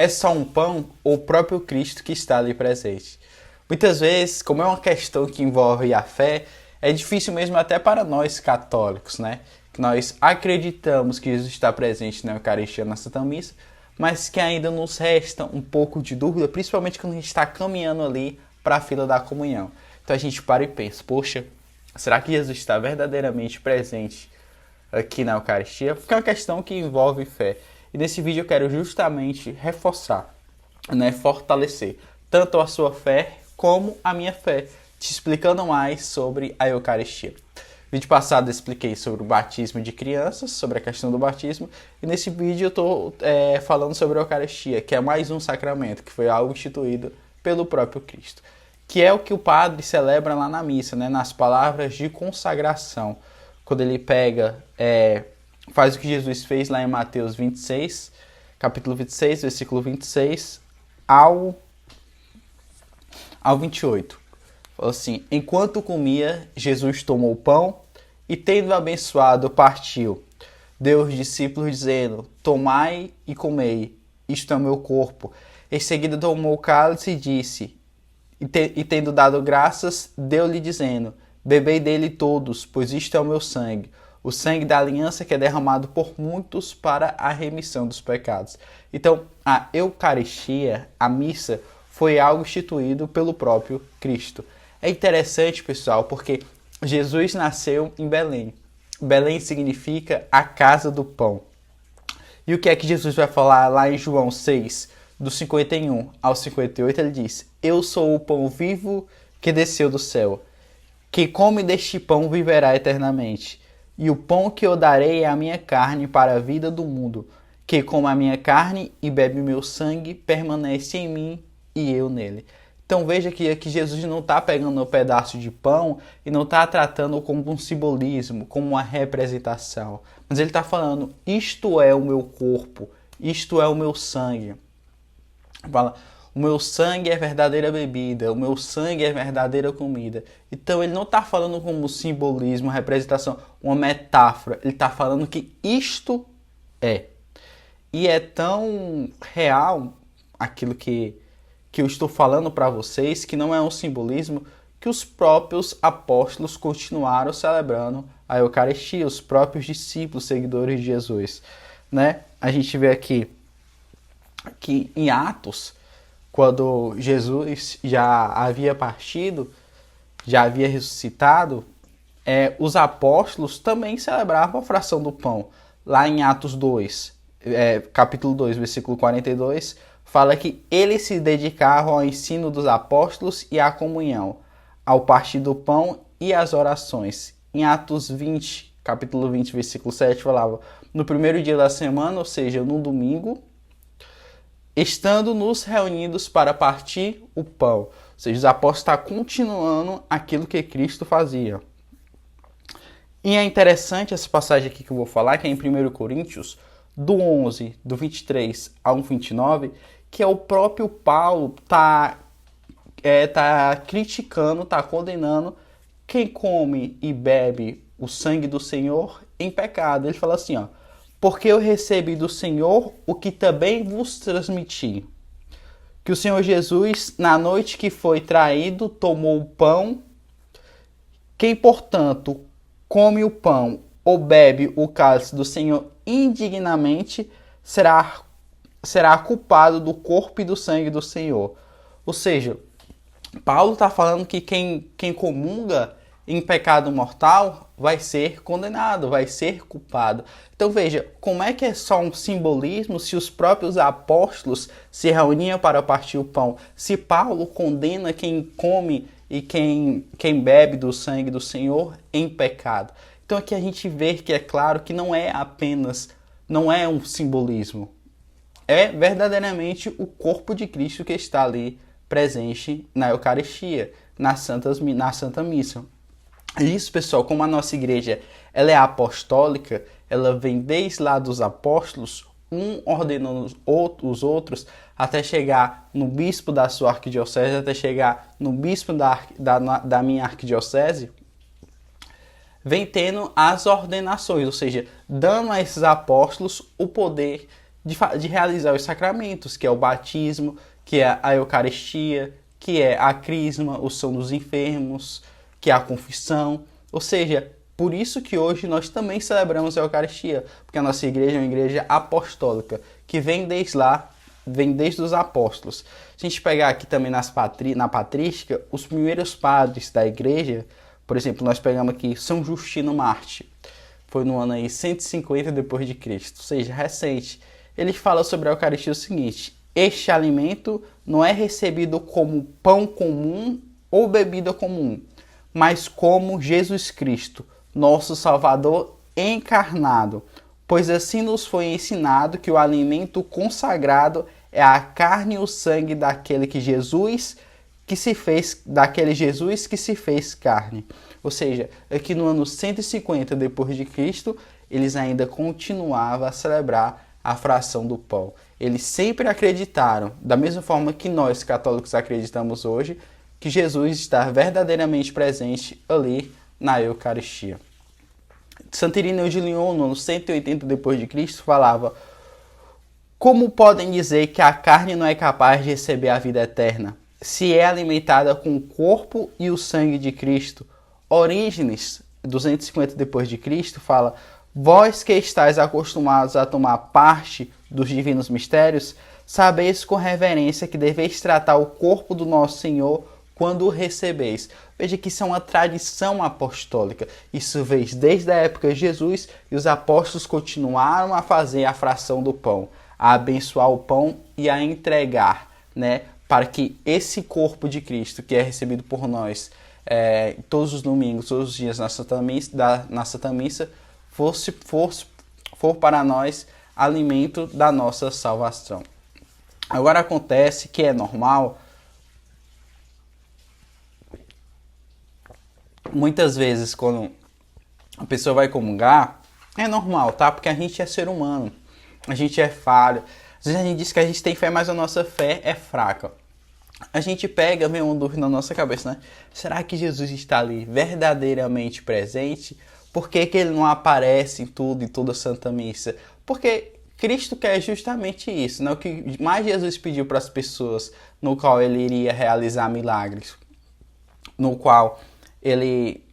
é só um pão ou o próprio Cristo que está ali presente? Muitas vezes, como é uma questão que envolve a fé, é difícil mesmo até para nós católicos, né? Que nós acreditamos que Jesus está presente na Eucaristia, na Santa Missa, mas que ainda nos resta um pouco de dúvida, principalmente quando a gente está caminhando ali para a fila da comunhão. Então a gente para e pensa, poxa, será que Jesus está verdadeiramente presente aqui na Eucaristia? Porque é uma questão que envolve fé. E nesse vídeo eu quero justamente reforçar, né, fortalecer tanto a sua fé como a minha fé, te explicando mais sobre a Eucaristia. No vídeo passado eu expliquei sobre o batismo de crianças, sobre a questão do batismo, e nesse vídeo eu estou falando sobre a Eucaristia, que é mais um sacramento, que foi algo instituído pelo próprio Cristo, que é o que o padre celebra lá na missa, né, nas palavras de consagração, quando ele pega, faz o que Jesus fez lá em Mateus 26, capítulo 26, versículo 26 ao 28. Falou assim: enquanto comia, Jesus tomou o pão e, tendo abençoado, partiu. Deu aos discípulos, dizendo: tomai e comei, isto é o meu corpo. Em seguida tomou o cálice e disse, e tendo dado graças, deu-lhe dizendo: bebei dele todos, pois isto é o meu sangue, o sangue da aliança que é derramado por muitos para a remissão dos pecados. Então, a Eucaristia, a missa, foi algo instituído pelo próprio Cristo. É interessante, pessoal, porque Jesus nasceu em Belém. Belém significa a casa do pão. E o que é que Jesus vai falar lá em João 6, do 51 ao 58? Ele diz: eu sou o pão vivo que desceu do céu. Quem come deste pão viverá eternamente. E o pão que eu darei é a minha carne para a vida do mundo. Quem come a minha carne e bebe o meu sangue permanece em mim e eu nele. Então veja que aqui Jesus não está pegando um pedaço de pão e não está tratando como um simbolismo, como uma representação. Mas ele está falando: isto é o meu corpo, isto é o meu sangue. Fala: o meu sangue é verdadeira bebida, o meu sangue é verdadeira comida. Então ele não está falando como simbolismo, uma representação, uma metáfora. Ele está falando que isto é. E é tão real aquilo que eu estou falando para vocês, que não é um simbolismo, que os próprios apóstolos continuaram celebrando a Eucaristia, os próprios discípulos, seguidores de Jesus, né? A gente vê aqui que em Atos, quando Jesus já havia partido, já havia ressuscitado, os apóstolos também celebravam a fração do pão. Lá em Atos 2, capítulo 2, versículo 42, fala que eles se dedicavam ao ensino dos apóstolos e à comunhão, ao partir do pão e às orações. Em Atos 20, capítulo 20, versículo 7, falava: no primeiro dia da semana, ou seja, no domingo, estando nos reunidos para partir o pão. Ou seja, os apóstolos estão continuando aquilo que Cristo fazia. E é interessante essa passagem aqui que eu vou falar, que é em 1 Coríntios, do 11, do 23 ao 29, que é o próprio Paulo tá criticando, tá condenando quem come e bebe o sangue do Senhor em pecado. Ele fala assim, ó: porque eu recebi do Senhor o que também vos transmiti, que o Senhor Jesus, na noite que foi traído, tomou o pão. Quem, portanto, come o pão ou bebe o cálice do Senhor indignamente, será culpado do corpo e do sangue do Senhor. Ou seja, Paulo está falando que quem comunga em pecado mortal vai ser condenado, vai ser culpado. Então veja, como é que é só um simbolismo se os próprios apóstolos se reuniam para partir o pão? Se Paulo condena quem come e quem bebe do sangue do Senhor em pecado. Então aqui a gente vê que é claro que não é um simbolismo. É verdadeiramente o corpo de Cristo que está ali presente na Eucaristia, na Santa Missa. E isso, pessoal, como a nossa igreja ela é apostólica, ela vem desde lá dos apóstolos, um ordenando os outros, até chegar no bispo da sua arquidiocese, até chegar no bispo da minha arquidiocese, vem tendo as ordenações, ou seja, dando a esses apóstolos o poder de realizar os sacramentos, que é o batismo, que é a Eucaristia, que é a crisma, o São dos Enfermos, que é a confissão. Ou seja, por isso que hoje nós também celebramos a Eucaristia, porque a nossa igreja é uma igreja apostólica, que vem desde lá, vem desde os apóstolos. Se a gente pegar aqui também na patrística, os primeiros padres da igreja, por exemplo, nós pegamos aqui São Justino Mártir, foi no ano aí 150 depois de Cristo, ou seja, recente. Ele fala sobre a Eucaristia o seguinte: este alimento não é recebido como pão comum ou bebida comum, mas como Jesus Cristo, nosso Salvador encarnado. Pois assim nos foi ensinado que o alimento consagrado é a carne e o sangue daquele Jesus que se fez carne. Ou seja, aqui no ano 150 depois de Cristo, eles ainda continuavam a celebrar a fração do pão. Eles sempre acreditaram, da mesma forma que nós católicos acreditamos hoje, que Jesus está verdadeiramente presente ali na Eucaristia. Santo Irineu de Lyon, no ano 180 depois de Cristo, falava: como podem dizer que a carne não é capaz de receber a vida eterna, se é alimentada com o corpo e o sangue de Cristo? Orígenes, 250 depois de Cristo, fala: vós que estáis acostumados a tomar parte dos divinos mistérios, sabeis com reverência que deveis tratar o corpo do nosso Senhor quando o recebeis. Veja que isso é uma tradição apostólica. Isso veio desde a época de Jesus e os apóstolos continuaram a fazer a fração do pão, a abençoar o pão e a entregar, né, para que esse corpo de Cristo, que é recebido por nós todos os domingos, todos os dias na Santa Missa, for para nós alimento da nossa salvação. Agora acontece que é normal, muitas vezes quando a pessoa vai comungar, é normal, tá? Porque a gente é ser humano, a gente é falho. Às vezes a gente diz que a gente tem fé, mas a nossa fé é fraca. A gente pega, vem uma dúvida na nossa cabeça, né? Será que Jesus está ali verdadeiramente presente? Por que ele não aparece em tudo, em toda a Santa Missa? Porque Cristo quer justamente isso, né? O que mais Jesus pediu para as pessoas, no qual ele iria realizar milagres, no qual ele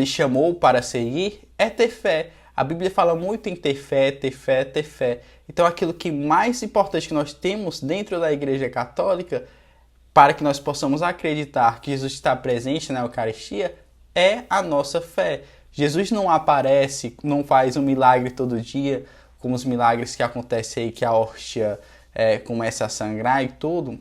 chamou para seguir, é ter fé. A Bíblia fala muito em ter fé, ter fé, ter fé. Então aquilo que mais importante que nós temos dentro da Igreja Católica, para que nós possamos acreditar que Jesus está presente na Eucaristia, é a nossa fé. Jesus não aparece, não faz um milagre todo dia, como os milagres que acontecem aí, que a hóstia começa a sangrar e tudo,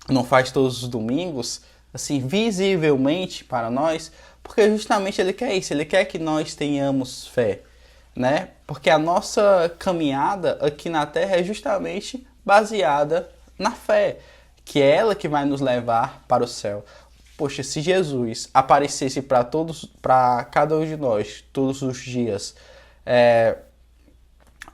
não faz todos os domingos, assim, visivelmente para nós, porque justamente ele quer isso, ele quer que nós tenhamos fé, né? Porque a nossa caminhada aqui na Terra é justamente baseada na fé, que é ela que vai nos levar para o céu. Poxa, se Jesus aparecesse para cada um de nós, todos os dias,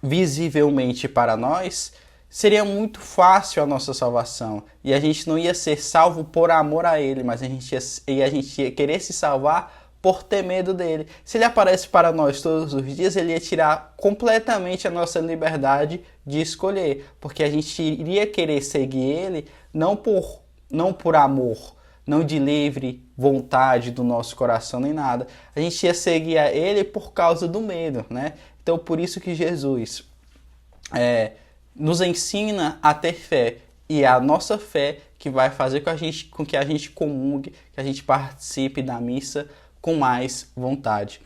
visivelmente para nós, seria muito fácil a nossa salvação. E a gente não ia ser salvo por amor a Ele, mas a gente ia querer se salvar por ter medo dele. Se ele aparece para nós todos os dias, ele ia tirar completamente a nossa liberdade de escolher, porque a gente iria querer seguir ele não por amor, não de livre vontade do nosso coração nem nada. A gente ia seguir a ele por causa do medo, né? Então por isso que Jesus nos ensina a ter fé, e é a nossa fé que vai fazer com que a gente comungue, que a gente participe da missa com mais vontade.